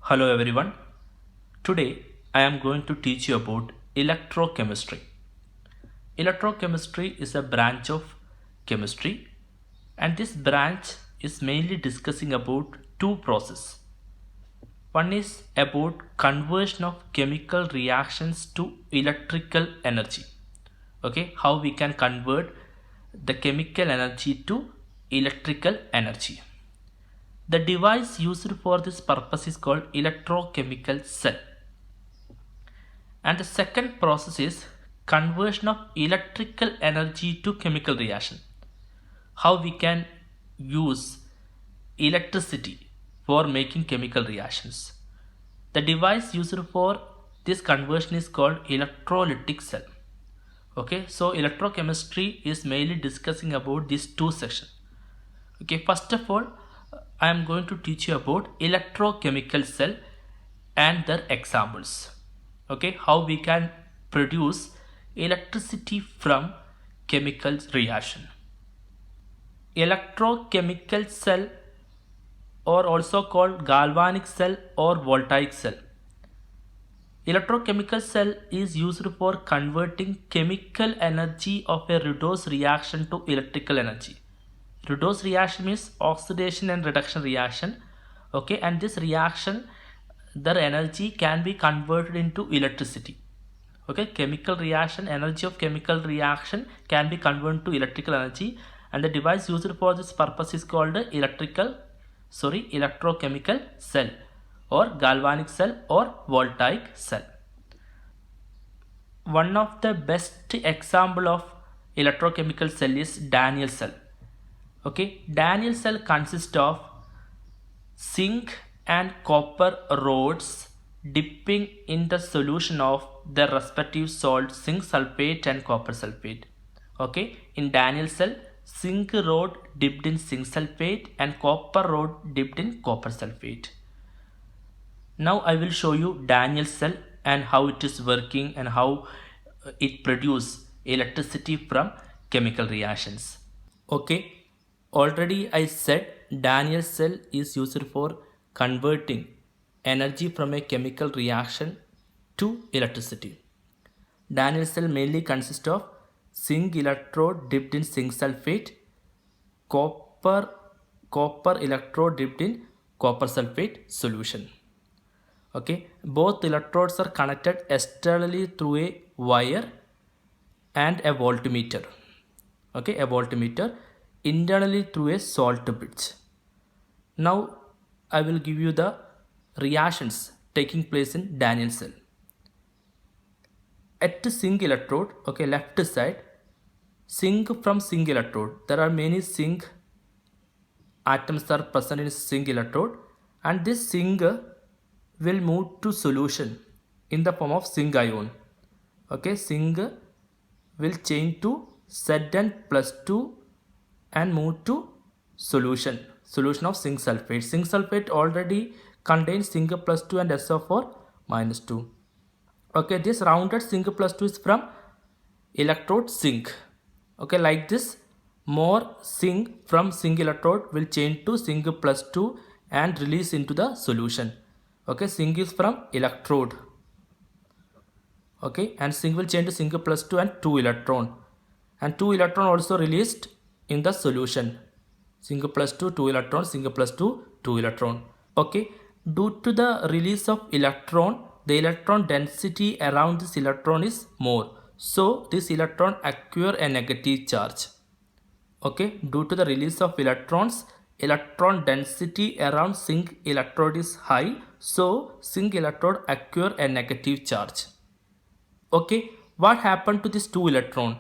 Hello everyone. Today I am going to teach you about electrochemistry. Electrochemistry is a branch of chemistry and this branch is mainly discussing about two processes. One is about conversion of chemical reactions to electrical energy. Okay, how we can convert the chemical energy to electrical energy. The device used for this purpose is called electrochemical cell. And the second process is conversion of electrical energy to chemical reaction. How we can use electricity for making chemical reactions. The device used for this conversion is called electrolytic cell. Okay, so electrochemistry is mainly discussing about these two sections. Okay, first of all, I am going to teach you about electrochemical cell and their examples. Okay, how we can produce electricity from chemical reaction. Electrochemical cell or also called galvanic cell or voltaic cell. Electrochemical cell is used for converting chemical energy of a redox reaction to electrical energy. Redox reaction means oxidation and reduction reaction. Okay, and this reaction, their energy can be converted into electricity. Okay, chemical reaction, energy of chemical reaction can be converted to electrical energy, and the device used for this purpose is called electrochemical cell or galvanic cell or voltaic cell. One of the best example of electrochemical cell is Daniell cell. Okay, Daniell cell consists of zinc and copper rods dipping in the solution of their respective salt zinc sulfate and copper sulfate. Okay, in Daniell cell, zinc rod dipped in zinc sulfate and copper rod dipped in copper sulfate. Now I will show you Daniell cell and how it is working and how it produces electricity from chemical reactions. Okay, already I said Daniell cell is used for converting energy from a chemical reaction to electricity. Daniell cell mainly consists of zinc electrode dipped in zinc sulfate, copper electrode dipped in copper sulfate solution. Okay, both electrodes are connected externally through a wire and a voltmeter. Okay, a voltmeter internally through a salt bridge. Now I will give you the reactions taking place in Daniell cell. At the zinc electrode, okay, left side, zinc from zinc electrode, there are many zinc atoms are present in zinc electrode, and this zinc will move to solution in the form of zinc ion. Okay, zinc will change to Zn+2 and move to solution of zinc sulfate. Zinc sulfate already contains zinc +2 and SO4 -2. Okay, this rounded zinc +2 is from electrode zinc. Okay, like this, more zinc from zinc electrode will change to zinc +2 and release into the solution. Okay, zinc is from electrode. Okay, and zinc will change to zinc +2 and 2 electron, and 2 electron also released in the solution. Zinc +2, 2 electron, zinc +2, 2 electron. Okay, due to the release of electron, the electron density around this electron is more, so this electron acquire a negative charge. Okay, due to the release of electrons, electron density around zinc electrode is high, so zinc electrode acquire a negative charge. Okay, what happened to this 2 electron?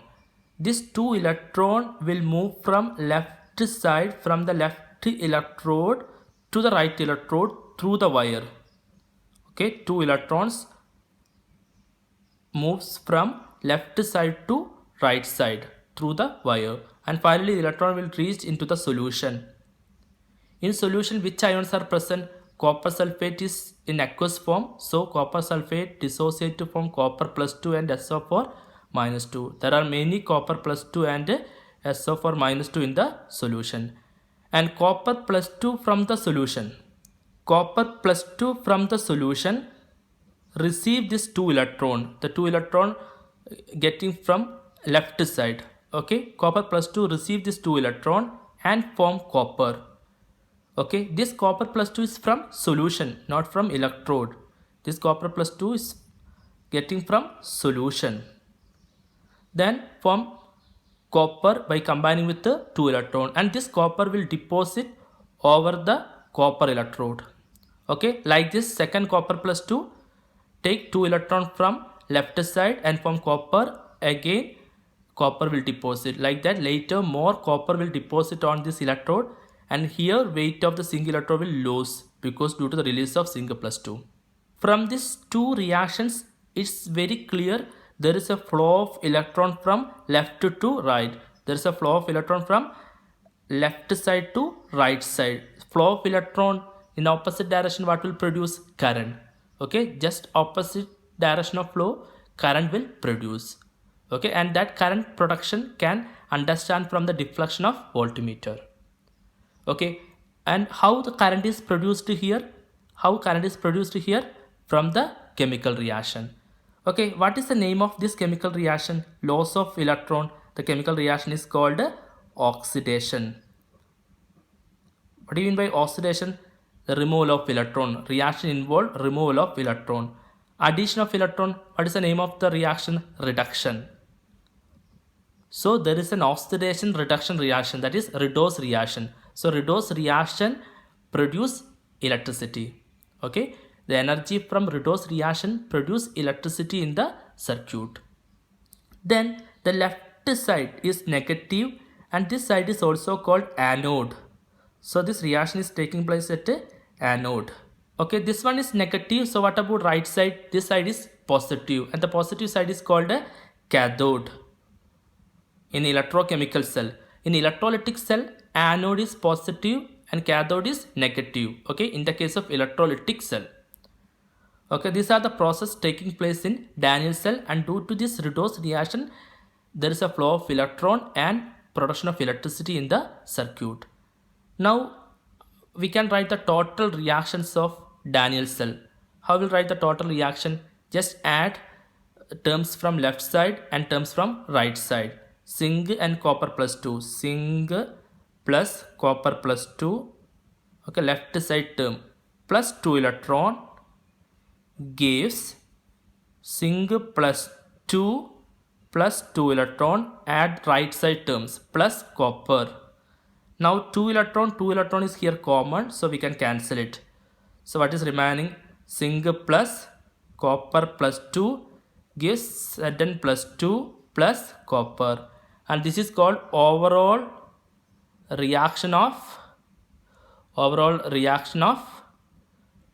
This 2 electron will move from left side, from the left electrode to the right electrode through the wire. Okay, 2 electrons moves from left side to right side through the wire, and finally the electron will reach into the solution. In solution, which ions are present? Copper sulfate is in aqueous form, so copper sulfate dissociates to form copper +2 and SO4 -2. There are many copper +2 and SO4 -2 in the solution, and copper +2 from the solution copper plus 2 from the solution receive this 2 electron, the 2 electron getting from left side. Okay, copper plus 2 receive this 2 electron and form copper. Okay, this copper plus 2 is from solution, not from electrode. This copper plus 2 is getting from solution. Then form copper by combining with the 2 electron, and this copper will deposit over the copper electrode. Okay, like this, second copper plus 2 take 2 electron from left side and form copper. Again copper will deposit like that. Later more copper will deposit on this electrode, and here weight of the zinc electrode will lose because due to the release of zinc plus 2. From these two reactions, it's very clear there is a flow of electron from left to right. There is a flow of electron from left side to right side. Flow of electron in opposite direction, what will produce? Current. Okay, just opposite direction of flow, current will produce. Okay, and that current production can understand from the deflection of voltmeter. Okay, and how the current is produced here? How current is produced here? From the chemical reaction. Okay, what is the name of this chemical reaction? Loss of electron. The chemical reaction is called oxidation. What do you mean by oxidation? The removal of electron. Reaction involved removal of electron. Addition of electron. What is the name of the reaction? Reduction. So there is an oxidation reduction reaction, that is redox reaction. So redox reaction produce electricity. Okay, the energy from redox reaction produce electricity in the circuit. Then the left side is negative and this side is also called anode. So this reaction is taking place at a anode. Okay, this one is negative. So what about right side? This side is positive and the positive side is called a cathode. In electrochemical cell, in electrolytic cell, anode is positive and cathode is negative. Okay, in the case of electrolytic cell. Okay, these are the process taking place in Daniell cell, and due to this redox reaction, there is a flow of electron and production of electricity in the circuit. Now we can write the total reactions of Daniell cell. How will write the total reaction? Just add terms from left side and terms from right side. Zinc and copper plus 2. Zinc plus copper plus 2. Okay, left side term plus 2 electron gives zinc plus 2 plus 2 electron. Add right side terms plus copper. Now 2 electron is here common, so we can cancel it. So what is remaining? Zinc plus copper plus 2 gives Zn plus 2 plus copper, and this is called overall reaction of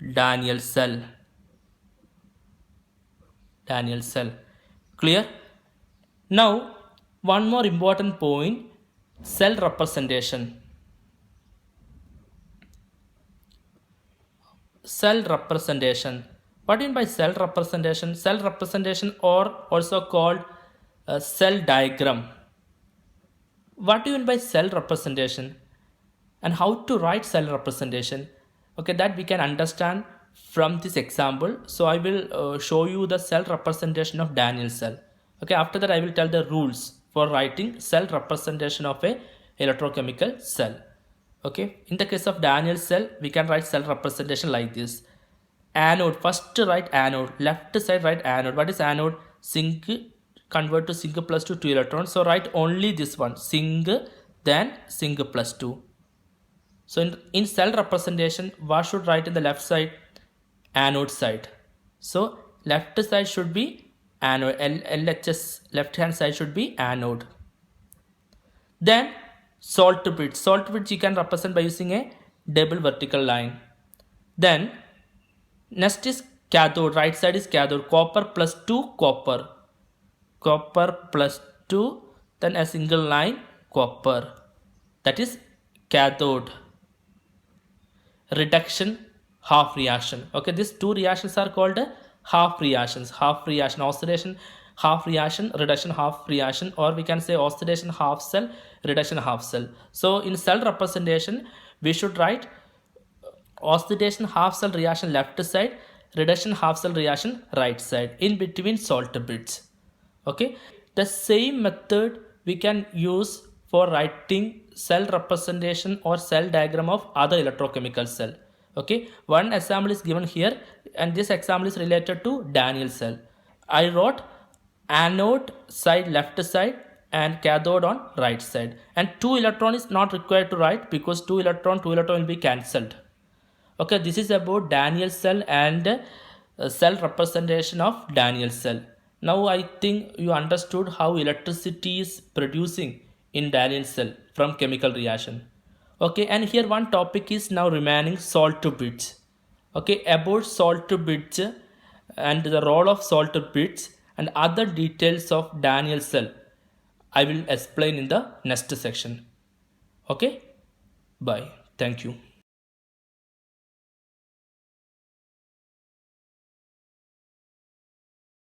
Daniell cell. Daniell cell. Clear? Now one more important point, cell representation. Cell representation. What do you mean by cell representation? Cell representation, or also called cell diagram. What do you mean by cell representation and how to write cell representation? Okay, that we can understand from this example. So I will show you the cell representation of Daniell cell. Okay, after that I will tell the rules for writing cell representation of a electrochemical cell. Okay, in the case of Daniell cell, we can write cell representation like this. Anode, first write anode, left side write anode. What is anode? Zinc convert to zinc plus 2 electrons. So write only this one, zinc, then zinc plus 2. So in cell representation, what should write in the left side? Anode side. So left side should be anode, LHS, left hand side should be anode. Then salt bridge you can represent by using a double vertical line. Then next is cathode, right side is cathode, copper plus 2 copper plus 2, then a single line copper, that is cathode. Reduction, half reaction. Okay, these two reactions are called half reactions. Oxidation half reaction, reduction half reaction, or we can say oxidation half cell, reduction half cell. So in cell representation we should write oxidation half cell reaction left side, reduction half cell reaction right side, in between salt bits. Okay, the same method we can use for writing cell representation or cell diagram of other electrochemical cell. Okay, one example is given here, and this example is related to Daniell cell. I wrote anode side left side and cathode on right side, and 2 electron is not required to write because 2 electron will be cancelled. Okay, this is about Daniell cell and cell representation of Daniell cell. Now I think you understood how electricity is producing in Daniell cell from chemical reaction. Okay, and here one topic is now remaining, salt bits. Okay, about salt bits and the role of salt bits and other details of Daniell cell I will explain in the next section. Okay, bye. Thank you.